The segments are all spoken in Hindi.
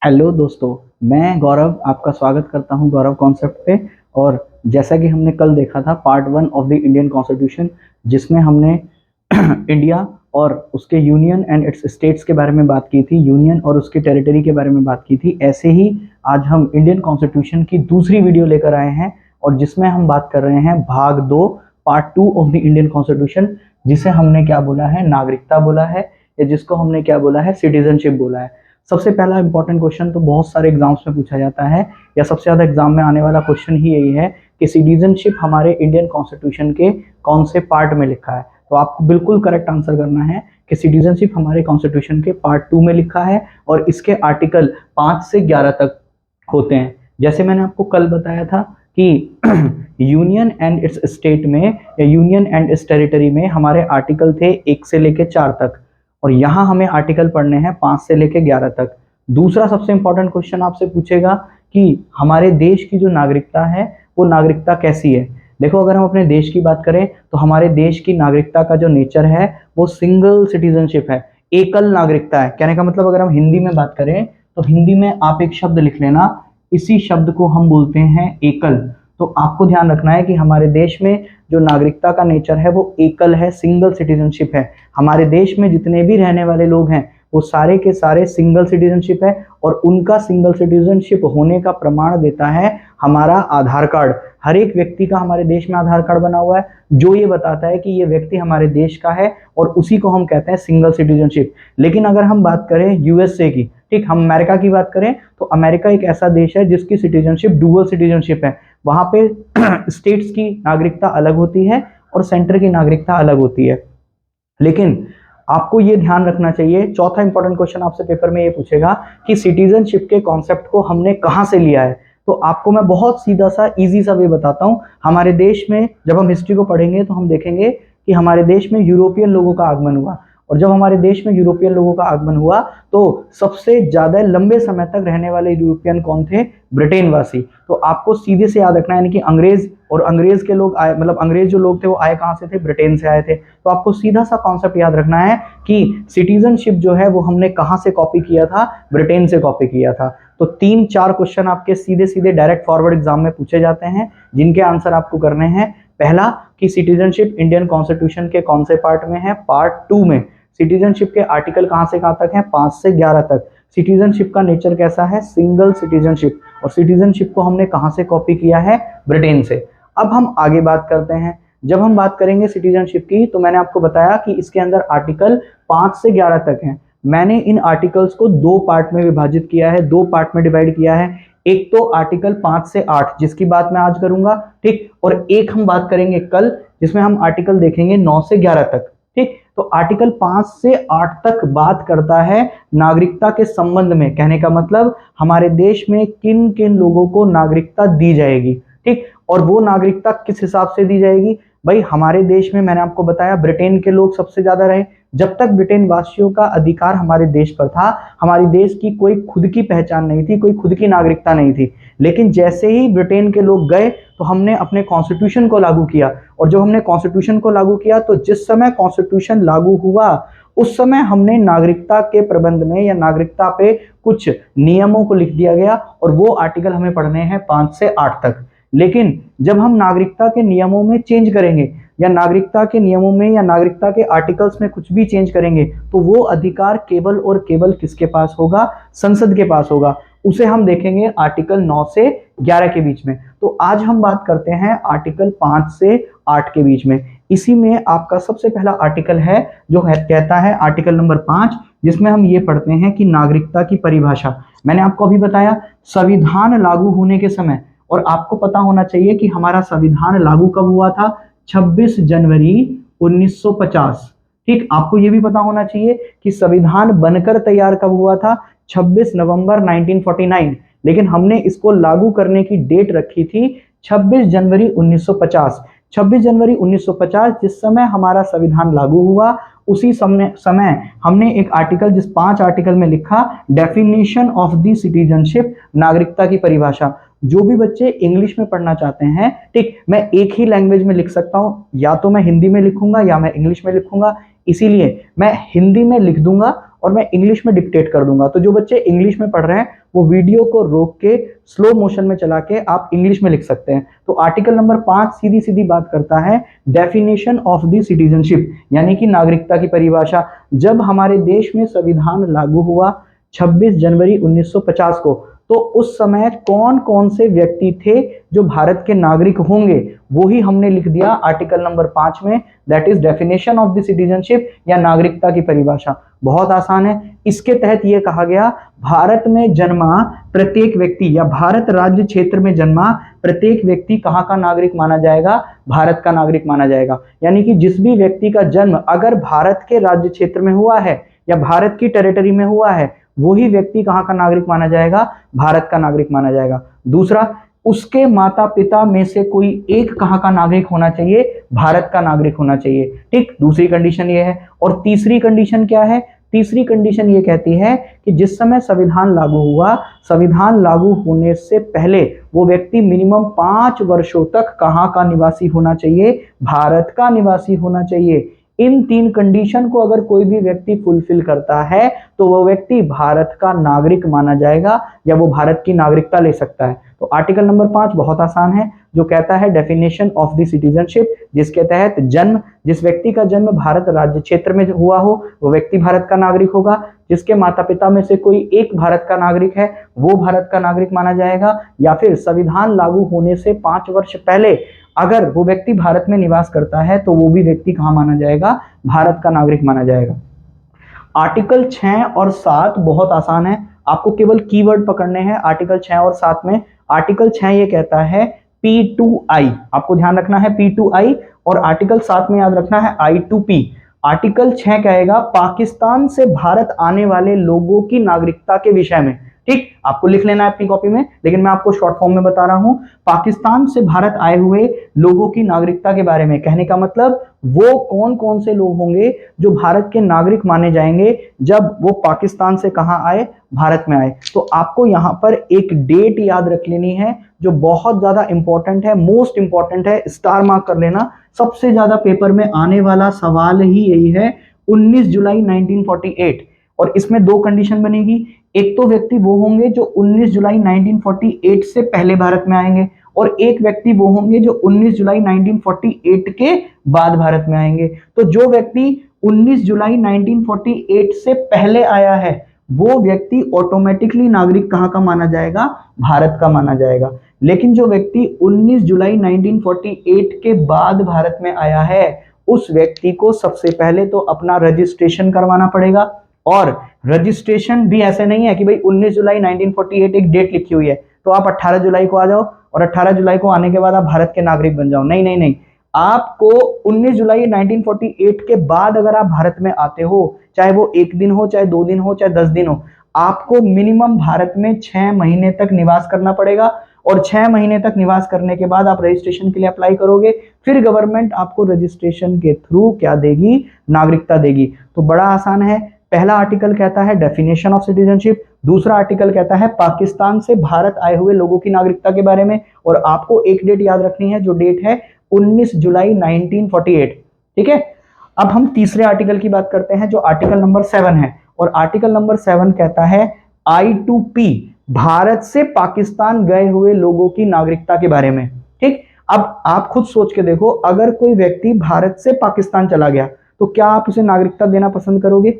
हेलो दोस्तों, मैं गौरव आपका स्वागत करता हूं गौरव कॉन्सेप्ट पे। और जैसा कि हमने कल देखा था part 1 of the Indian constitution, जिसमें हमने इंडिया और उसके यूनियन एंड इट्स स्टेट्स के बारे में बात की थी, यूनियन और उसके टेरिटरी के बारे में बात की थी। ऐसे ही आज हम इंडियन कॉन्स्टिट्यूशन की दूसरी वीडियो लेकर आए हैं और जिसमें हम बात कर रहे हैं भाग 2 part 2 of the Indian constitution, जिसे हमने क्या बोला है, नागरिकता बोला है, या जिसको हमने क्या बोला है, सिटीजनशिप बोला है। सबसे पहला इंपॉर्टेंट क्वेश्चन तो बहुत सारे एग्जाम्स में पूछा जाता है, या सबसे ज्यादा एग्जाम में आने वाला क्वेश्चन ही यही है कि सिटीजनशिप हमारे इंडियन कॉन्स्टिट्यूशन के कौन से पार्ट में लिखा है। तो आपको बिल्कुल करेक्ट आंसर करना है कि सिटीजनशिप हमारे कॉन्स्टिट्यूशन के पार्ट 2 में लिखा है और इसके आर्टिकल 5 से 11 तक होते हैं। जैसे मैंने आपको कल बताया था कि यूनियन एंड इट्स स्टेट में या यूनियन एंड इट्स टेरिटरी में हमारे आर्टिकल थे 1 से लेके 4 तक, और यहाँ हमें आर्टिकल पढ़ने हैं 5 से लेके 11 तक। दूसरा सबसे इंपॉर्टेंट क्वेश्चन आपसे पूछेगा कि हमारे देश की जो नागरिकता है वो नागरिकता कैसी है। देखो, अगर हम अपने देश की बात करें तो हमारे देश की नागरिकता का जो नेचर है वो सिंगल सिटीजनशिप है, एकल नागरिकता है। कहने का मतलब अगर हम हिंदी में बात करें तो हिंदी में आप एक शब्द लिख लेना, इसी शब्द को हम बोलते हैं एकल। तो आपको ध्यान रखना है कि हमारे देश में जो नागरिकता का नेचर है वो एकल है, सिंगल सिटीजनशिप है। हमारे देश में जितने भी रहने वाले लोग हैं वो सारे के सारे सिंगल सिटीजनशिप है, और उनका सिंगल सिटीजनशिप होने का प्रमाण देता है हमारा आधार कार्ड। हर एक व्यक्ति का हमारे देश में आधार कार्ड बना हुआ है जो ये बताता है कि ये व्यक्ति हमारे देश का है, और उसी को हम कहते हैं सिंगल सिटीजनशिप। लेकिन अगर हम बात करें यूएसए की, ठीक, हम अमेरिका की बात करें तो अमेरिका एक ऐसा देश है जिसकी सिटीजनशिप डुअल सिटीजनशिप है। वहां पे स्टेट्स की नागरिकता अलग होती है और सेंटर की नागरिकता अलग होती है। लेकिन आपको ये ध्यान रखना चाहिए, चौथा इंपॉर्टेंट क्वेश्चन आपसे पेपर में ये पूछेगा कि सिटीजनशिप के कॉन्सेप्ट को हमने कहां से लिया है। तो आपको मैं बहुत सीधा सा इजी सा वे बताता हूं। हमारे देश में जब हम हिस्ट्री को पढ़ेंगे तो हम देखेंगे कि हमारे देश में यूरोपियन लोगों का आगमन हुआ, और जब हमारे देश में यूरोपियन लोगों का आगमन हुआ तो सबसे ज्यादा लंबे समय तक रहने वाले यूरोपियन कौन थे? ब्रिटेन वासी। तो आपको सीधे से याद रखना है, यानी कि अंग्रेज, और अंग्रेज के लोग आए, मतलब अंग्रेज जो लोग थे वो आए कहां से थे? ब्रिटेन से आए थे। तो आपको सीधा सा कॉन्सेप्ट याद रखना है कि सिटीजनशिप जो है वो हमने कहां से कॉपी किया था? ब्रिटेन से कॉपी किया था। तो 3-4 क्वेश्चन आपके सीधे सीधे डायरेक्ट फॉरवर्ड एग्जाम में पूछे जाते हैं, जिनके आंसर आपको करने हैं। पहला कि सिटीजनशिप इंडियन कॉन्स्टिट्यूशन के कौन से पार्ट में है? पार्ट 2 में। सिटीजनशिप के आर्टिकल कहां से कहां तक है? 5 से 11 तक। सिटीजनशिप का नेचर कैसा है? Single citizenship. और सिटीजनशिप को हमने कहां से कॉपी किया है? ब्रिटेन से। अब हम आगे बात करते हैं। जब हम बात करेंगे सिटीजनशिप की तो मैंने आपको बताया कि इसके अंदर आर्टिकल 5 से 11 तक हैं। मैंने इन आर्टिकल्स को 2 पार्ट में विभाजित किया है, 2 पार्ट में डिवाइड किया है। एक तो आर्टिकल 5 से 8 जिसकी बात मैं आज करूंगा, ठीक, और एक हम बात करेंगे कल जिसमें हम आर्टिकल देखेंगे 9 से 11 तक, ठीक। तो आर्टिकल 5 से 8 तक बात करता है नागरिकता के संबंध में। कहने का मतलब हमारे देश में किन किन लोगों को नागरिकता दी जाएगी, ठीक, और वो नागरिकता किस हिसाब से दी जाएगी। भाई, हमारे देश में मैंने आपको बताया ब्रिटेन के लोग सबसे ज्यादा रहे। जब तक ब्रिटेन वासियों का अधिकार हमारे देश पर था, हमारे देश की कोई खुद की पहचान नहीं थी, कोई खुद की नागरिकता नहीं थी। लेकिन जैसे ही ब्रिटेन के लोग गए तो हमने अपने कॉन्स्टिट्यूशन को लागू किया, और जब हमने कॉन्स्टिट्यूशन को लागू किया तो जिस समय कॉन्स्टिट्यूशन लागू हुआ उस समय हमने नागरिकता के प्रबंध में या नागरिकता पे कुछ नियमों को लिख दिया गया, और वो आर्टिकल हमें पढ़ने हैं 5 से 8 तक। लेकिन जब हम नागरिकता के नियमों में चेंज करेंगे, या नागरिकता के नियमों में या नागरिकता के आर्टिकल्स में कुछ भी चेंज करेंगे, तो वो अधिकार केवल और केवल किसके पास होगा? संसद के पास होगा। उसे हम देखेंगे आर्टिकल 9 से 11 के बीच में। तो आज हम बात करते हैं आर्टिकल 5 से 8 के बीच में। इसी में आपका सबसे पहला आर्टिकल है जो कहता है आर्टिकल नंबर 5, जिसमें हम ये पढ़ते हैं कि नागरिकता की परिभाषा। मैंने आपको अभी बताया संविधान लागू होने के समय, और आपको पता होना चाहिए कि हमारा संविधान लागू कब हुआ था? 26 जनवरी 1950, ठीक। आपको यह भी पता होना चाहिए कि संविधान बनकर तैयार कब हुआ था? 26 नवंबर 1949। लेकिन हमने इसको लागू करने की डेट रखी थी 26 जनवरी 1950। 26 जनवरी 1950 जिस समय हमारा संविधान लागू हुआ, उसी समय हमने एक आर्टिकल, जिस 5 आर्टिकल में लिखा डेफिनेशन ऑफ द सिटीजनशिप, नागरिकता की परिभाषा। जो भी बच्चे इंग्लिश में पढ़ना चाहते हैं, ठीक, मैं एक ही लैंग्वेज में लिख सकता हूं, या तो मैं हिंदी में लिखूंगा या मैं इंग्लिश में लिखूंगा। इसीलिए मैं हिंदी में लिख दूंगा और मैं इंग्लिश में डिक्टेट कर दूंगा। तो जो बच्चे इंग्लिश में पढ़ रहे हैं वो वीडियो को रोक के स्लो मोशन में चला के आप इंग्लिश में लिख सकते हैं। तो आर्टिकल नंबर 5 सीधी सीधी बात करता है डेफिनेशन ऑफ द सिटीजनशिप, यानी कि नागरिकता की परिभाषा। जब हमारे देश में संविधान लागू हुआ 26 जनवरी 1950 को, तो उस समय कौन कौन से व्यक्ति थे जो भारत के नागरिक होंगे, वो ही हमने लिख दिया आर्टिकल नंबर 5 में, that is definition of the citizenship या नागरिकता की परिभाषा। बहुत आसान है। इसके तहत यह कहा गया भारत में जन्मा प्रत्येक व्यक्ति या भारत राज्य क्षेत्र में जन्मा प्रत्येक व्यक्ति कहां का नागरिक माना जाएगा, भारत का नागरिक माना जाएगा। यानी कि जिस भी व्यक्ति का जन्म अगर भारत के राज्य क्षेत्र में हुआ है या भारत की टेरिटरी में हुआ है, वही व्यक्ति कहां का नागरिक माना जाएगा, भारत का नागरिक माना जाएगा। दूसरा, उसके माता पिता में से कोई एक कहां का नागरिक होना चाहिए, भारत का नागरिक होना चाहिए। ठीक, दूसरी कंडीशन ये है। और तीसरी कंडीशन क्या है? तीसरी कंडीशन ये कहती है कि जिस समय संविधान लागू हुआ, संविधान लागू होने से पहले वो व्यक्ति मिनिमम 5 वर्षों तक कहां का निवासी होना चाहिए, भारत का निवासी होना चाहिए। इन 3 कंडीशन को अगर कोई भी व्यक्ति फुलफिल करता है तो वो व्यक्ति भारत का नागरिक माना जाएगा या वो भारत की नागरिकता ले सकता है। तो आर्टिकल नंबर 5 बहुत आसान है, जो कहता है डेफिनेशन ऑफ द सिटीजनशिप, जिसके तहत जन्म, जिस व्यक्ति का जन्म भारत राज्य क्षेत्र में हुआ हो वो व्यक्ति भारत का नागरिक होगा। जिसके माता पिता में से कोई एक भारत का नागरिक है वो भारत का नागरिक माना जाएगा। या फिर संविधान लागू होने से 5 वर्ष पहले अगर वो व्यक्ति भारत में निवास करता है तो वो भी व्यक्ति कहां माना जाएगा, भारत का नागरिक माना जाएगा। आर्टिकल 6 और 7 बहुत आसान है, आपको केवल कीवर्ड पकड़ने हैं आर्टिकल 6 और 7 में। आर्टिकल 6 ये कहता है P2I, आपको ध्यान रखना है P2I, और आर्टिकल 7 में याद रखना है I2P। आर्टिकल 6 कहेगा पाकिस्तान से भारत आने वाले लोगों की नागरिकता के विषय में। ठीक, आपको लिख लेना है अपनी कॉपी में, लेकिन मैं आपको शॉर्ट फॉर्म में बता रहा हूं। पाकिस्तान से भारत आए हुए लोगों की नागरिकता के बारे में, कहने का मतलब वो कौन कौन से लोग होंगे जो भारत के नागरिक माने जाएंगे जब वो पाकिस्तान से कहां आए, भारत में आए। तो आपको यहां पर एक डेट याद रख लेनी है जो बहुत ज्यादा इंपॉर्टेंट है, मोस्ट इंपॉर्टेंट है, स्टार मार्क कर लेना। सबसे ज्यादा पेपर में आने वाला सवाल ही यही है, 19 जुलाई 1948। और इसमें 2 कंडीशन बनेगी, एक तो व्यक्ति वो होंगे जो 19 जुलाई 1948 से पहले भारत में आएंगे, और एक व्यक्ति वो होंगे जो 19 जुलाई 1948 के बाद भारत में आएंगे। तो जो व्यक्ति 19 जुलाई 1948 से पहले आया है वो व्यक्ति ऑटोमेटिकली नागरिक कहां का माना जाएगा, भारत का माना जाएगा। लेकिन जो व्यक्ति 19 जुलाई 1948 के बाद भारत में आया है उस व्यक्ति को सबसे पहले तो अपना रजिस्ट्रेशन करवाना पड़ेगा। और रजिस्ट्रेशन भी ऐसे नहीं है कि भाई 19 जुलाई 1948 एक डेट लिखी हुई है तो आप 18 जुलाई को आ जाओ और 18 जुलाई को आने के बाद आप भारत के नागरिक बन जाओ। नहीं नहीं नहीं, आपको 19 जुलाई 1948 के बाद अगर आप भारत में आते हो, चाहे वो 1 दिन हो, चाहे 2 दिन हो, चाहे 10 दिन हो, आपको मिनिमम भारत में 6 महीने तक निवास करना पड़ेगा। और 6 महीने तक निवास करने के बाद आप रजिस्ट्रेशन के लिए अप्लाई करोगे, फिर गवर्नमेंट आपको रजिस्ट्रेशन के थ्रू क्या देगी, नागरिकता देगी। तो बड़ा आसान है। पहला आर्टिकल कहता है डेफिनेशन ऑफ सिटीजनशिप, दूसरा आर्टिकल कहता है पाकिस्तान से भारत आए हुए लोगों की नागरिकता के बारे में, और आपको एक डेट याद रखनी है जो डेट है 19 जुलाई 1948। ठीक है, अब हम तीसरे आर्टिकल की बात करते हैं जो आर्टिकल नंबर 7 है, और आर्टिकल नंबर 7 कहता है I2P, भारत से पाकिस्तान गए हुए लोगों की नागरिकता के बारे में। ठीक, अब आप खुद सोच के देखो, अगर कोई व्यक्ति भारत से पाकिस्तान चला गया तो क्या आप उसे नागरिकता देना पसंद करोगे?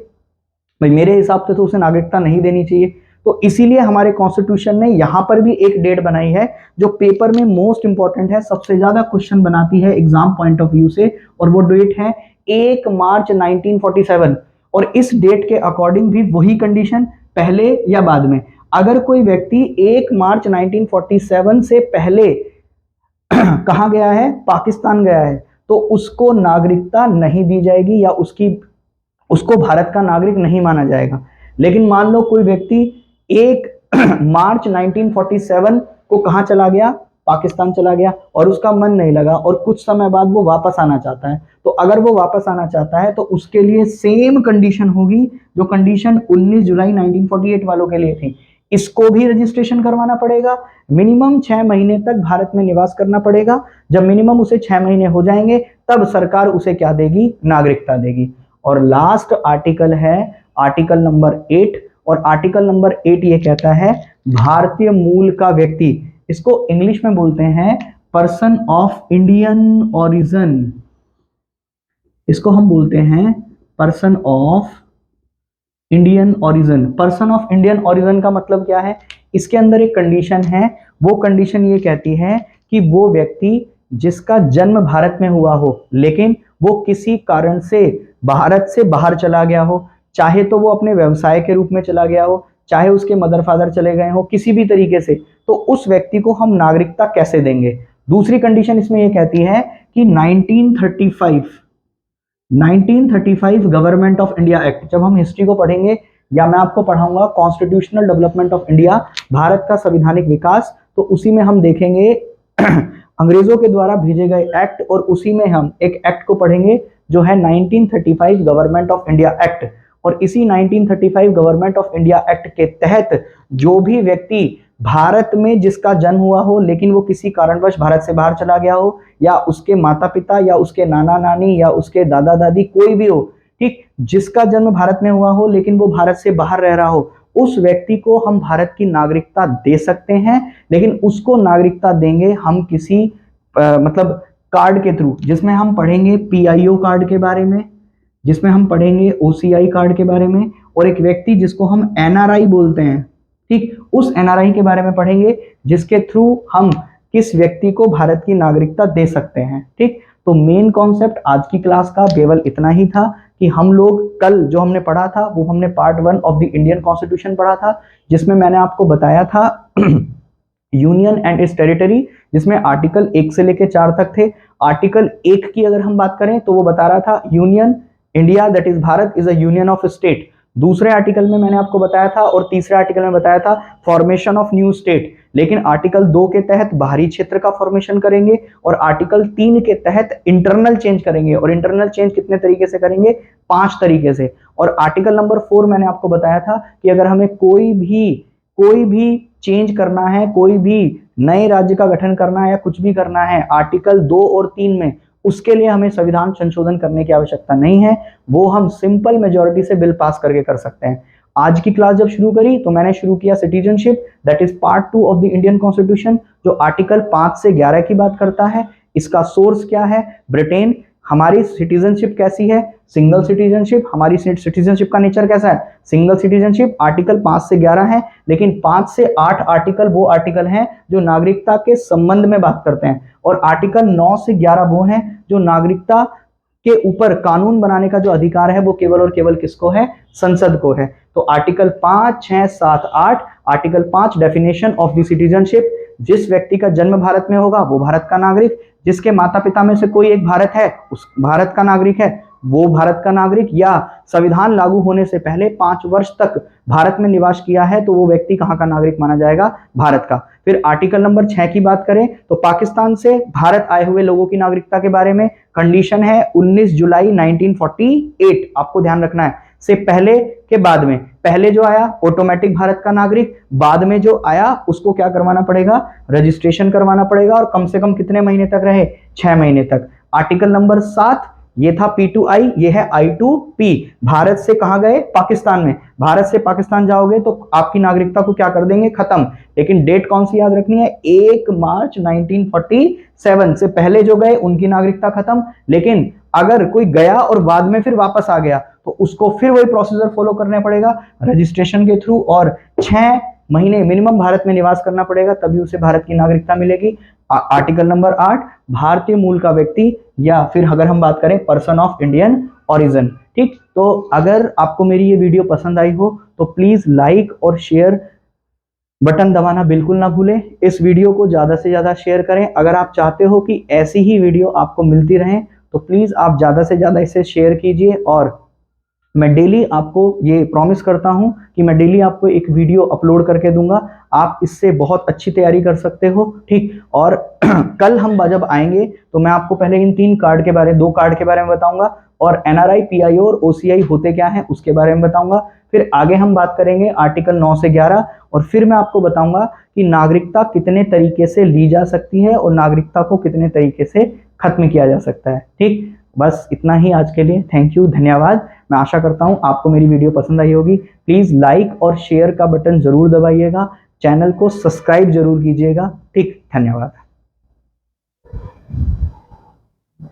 भाई मेरे हिसाब से तो उसे नागरिकता नहीं देनी चाहिए। तो इसीलिए हमारे कॉन्स्टिट्यूशन ने यहां पर भी एक डेट बनाई है जो पेपर में मोस्ट इंपॉर्टेंट है, सबसे ज्यादा क्वेश्चन बनाती है एग्जाम पॉइंट ऑफ व्यू से, और वो डेट है 1 मार्च 1947। और इस डेट के अकॉर्डिंग भी वही कंडीशन, पहले या बाद में, अगर कोई व्यक्ति 1 मार्च 1947 से पहले कहां गया है, पाकिस्तान गया है, तो उसको नागरिकता नहीं दी जाएगी या उसको भारत का नागरिक नहीं माना जाएगा। लेकिन मान लो कोई व्यक्ति 1 मार्च 1947 को कहां चला गया, पाकिस्तान चला गया, और उसका मन नहीं लगा और कुछ समय बाद वो वापस आना चाहता है, तो अगर वो वापस आना चाहता है तो उसके लिए सेम कंडीशन होगी जो कंडीशन 19 जुलाई 1948 वालों के लिए थी। इसको भी रजिस्ट्रेशन करवाना पड़ेगा, मिनिमम 6 महीने तक भारत में निवास करना पड़ेगा। जब मिनिमम उसे 6 महीने हो जाएंगे तब सरकार उसे क्या देगी, नागरिकता देगी। और लास्ट आर्टिकल है आर्टिकल नंबर 8। और आर्टिकल नंबर 8 ये कहता है भारतीय मूल का व्यक्ति, इसको इंग्लिश में बोलते हैं पर्सन ऑफ इंडियन ओरिजिन, इसको हम बोलते हैं person of Indian origin. Person of Indian origin का मतलब क्या है, इसके अंदर एक कंडीशन है, वो कंडीशन ये कहती है कि वो व्यक्ति जिसका जन्म भारत में हुआ हो लेकिन वो किसी कारण से भारत से बाहर चला गया हो, चाहे तो वो अपने व्यवसाय के रूप में चला गया हो, चाहे उसके मदर फादर चले गए हो, किसी भी तरीके से, तो उस व्यक्ति को हम नागरिकता कैसे देंगे। दूसरी कंडीशन इसमें यह कहती है कि 1935 गवर्नमेंट ऑफ इंडिया एक्ट, जब हम हिस्ट्री को पढ़ेंगे या मैं आपको पढ़ाऊंगा constitutional development of India, Bharat का संवैधानिक विकास, तो उसी में हम देखेंगे अंग्रेजों के द्वारा भेजे गए एक्ट, और उसी में हम एक एक्ट को पढ़ेंगे जो है 1935 गवर्नमेंट ऑफ इंडिया एक्ट। और इसी 1935 गवर्नमेंट ऑफ इंडिया एक्ट के तहत जो भी व्यक्ति भारत में जिसका जन्म हुआ हो लेकिन वो किसी कारणवश भारत से बाहर चला गया हो, या उसके माता पिता या उसके नाना नानी या उसके दादा दादी कोई भी हो, ठीक, जिसका जन्म भारत में हुआ हो लेकिन वो भारत से बाहर रह रहा हो, उस व्यक्ति को हम भारत की नागरिकता दे सकते हैं। लेकिन उसको नागरिकता देंगे हम किसी मतलब कार्ड के थ्रू, जिसमें हम पढ़ेंगे पीआईओ कार्ड के बारे में, जिसमें हम पढ़ेंगे ओसीआई कार्ड के बारे में, और एक व्यक्ति जिसको हम एनआरआई बोलते हैं, ठीक, उस एनआरआई के बारे में पढ़ेंगे जिसके थ्रू हम किस व्यक्ति को भारत की नागरिकता दे सकते हैं। ठीक, तो मेन कॉन्सेप्ट आज की क्लास का केवल इतना ही था कि हम लोग कल जो हमने पढ़ा था वो हमने part 1 of the Indian constitution पढ़ा था, जिसमें मैंने आपको बताया था यूनियन एंड इट्स टेरिटरी, जिसमें आर्टिकल 1 से लेकर 4 तक थे। आर्टिकल 1 की अगर हम बात करें तो वो बता रहा था union India that is Bharat is a union of state. दूसरे आर्टिकल में मैंने आपको बताया था, और तीसरे आर्टिकल में बताया था फॉर्मेशन ऑफ न्यू स्टेट, लेकिन आर्टिकल 2 के तहत बाहरी क्षेत्र का फॉर्मेशन करेंगे, और आर्टिकल 3 के तहत इंटरनल चेंज करेंगे। और इंटरनल चेंज कितने तरीके से करेंगे? 5 तरीके से। और आर्टिकल नंबर 4 मैंने आपको बताया था कि अगर हमें कोई भी चेंज करना है, कोई भी नए राज्य का गठन करना है या कुछ भी करना है आर्टिकल 2 और 3 में, उसके लिए हमें संविधान संशोधन करने की आवश्यकता नहीं है, वो हम सिंपल मेजॉरिटी से बिल पास करके कर सकते हैं। आज की क्लास जब शुरू करी तो मैंने शुरू किया citizenship, that is part 2 of the Indian constitution, जो आर्टिकल 5 से 11 की बात करता है। इसका सोर्स क्या है? ब्रिटेन। हमारी सिटीजनशिप कैसी है? Single citizenship. हमारी सिटीजनशिप का नेचर कैसा है? Single citizenship. आर्टिकल 5 से 11 है, लेकिन 5 से 8 आर्टिकल वो आर्टिकल हैं जो नागरिकता के संबंध में बात करते हैं, और आर्टिकल 9 से 11 वो हैं जो नागरिकता के ऊपर कानून बनाने का जो अधिकार है वो केवल और केवल किसको है? संसद को है। तो article 5, 6, 7, 8, article 5 definition of the citizenship, जिस व्यक्ति का जन्म भारत में होगा वो भारत का नागरिक, जिसके माता पिता में से कोई एक भारत है उस भारत का नागरिक है वो भारत का नागरिक, या संविधान लागू होने से पहले 5 वर्ष तक भारत में निवास किया है तो वो व्यक्ति कहाँ का नागरिक माना जाएगा? भारत का। फिर आर्टिकल नंबर 6 की बात करें तो पाकिस्तान से भारत आए हुए लोगों की नागरिकता के बारे में कंडीशन है 19 जुलाई 1948, आपको ध्यान रखना है, से पहले के बाद में। पहले जो आया ऑटोमेटिक भारत का नागरिक, बाद में जो आया उसको क्या करवाना पड़ेगा? रजिस्ट्रेशन करवाना पड़ेगा, और कम से कम कितने महीने तक रहे? 6 महीने तक। आर्टिकल नंबर 7 ये था P2I, ये है I2P। भारत से कहां गए? पाकिस्तान में। भारत से पाकिस्तान जाओगे तो आपकी नागरिकता को क्या कर देंगे? खत्म। लेकिन डेट कौन सी याद रखनी है? 1 मार्च 1947 से पहले जो गए उनकी नागरिकता खत्म। लेकिन अगर कोई गया और बाद में फिर वापस आ गया तो उसको फिर वही प्रोसीजर फॉलो करने पड़ेगा रजिस्ट्रेशन के थ्रू, और 6 महीने मिनिमम भारत में निवास करना पड़ेगा, तभी उसे भारत की नागरिकता मिलेगी। आर्टिकल नंबर 8 भारतीय मूल का व्यक्ति, या फिर अगर हम बात करें पर्सन ऑफ इंडियन ओरिजिन। ठीक, तो अगर आपको मेरी ये वीडियो पसंद आई हो तो प्लीज लाइक और शेयर बटन दबाना बिल्कुल ना भूलें। इस वीडियो को ज्यादा से ज्यादा शेयर करें। अगर आप चाहते हो कि ऐसी ही वीडियो आपको मिलती रहे तो प्लीज आप ज्यादा से ज्यादा इसे शेयर कीजिए, और मैं डेली आपको ये प्रॉमिस करता हूं कि मैं डेली आपको एक वीडियो अपलोड करके दूंगा। आप इससे बहुत अच्छी तैयारी कर सकते हो। ठीक, और कल हम जब आएंगे तो मैं आपको पहले इन 2 कार्ड के बारे में बताऊंगा, और एनआरआई, पीआईओ और ओसीआई होते क्या हैं उसके बारे में बताऊंगा। फिर आगे हम बात करेंगे आर्टिकल 9 से 11, और फिर मैं आपको बताऊंगा कि नागरिकता कितने तरीके से ली जा सकती है और नागरिकता को कितने तरीके से खत्म किया जा सकता है। ठीक, बस इतना ही आज के लिए। थैंक यू, धन्यवाद। मैं आशा करता हूँ आपको मेरी वीडियो पसंद आई होगी। प्लीज़ लाइक और शेयर का बटन ज़रूर दबाइएगा, चैनल को सब्सक्राइब जरूर कीजिएगा। ठीक, धन्यवाद।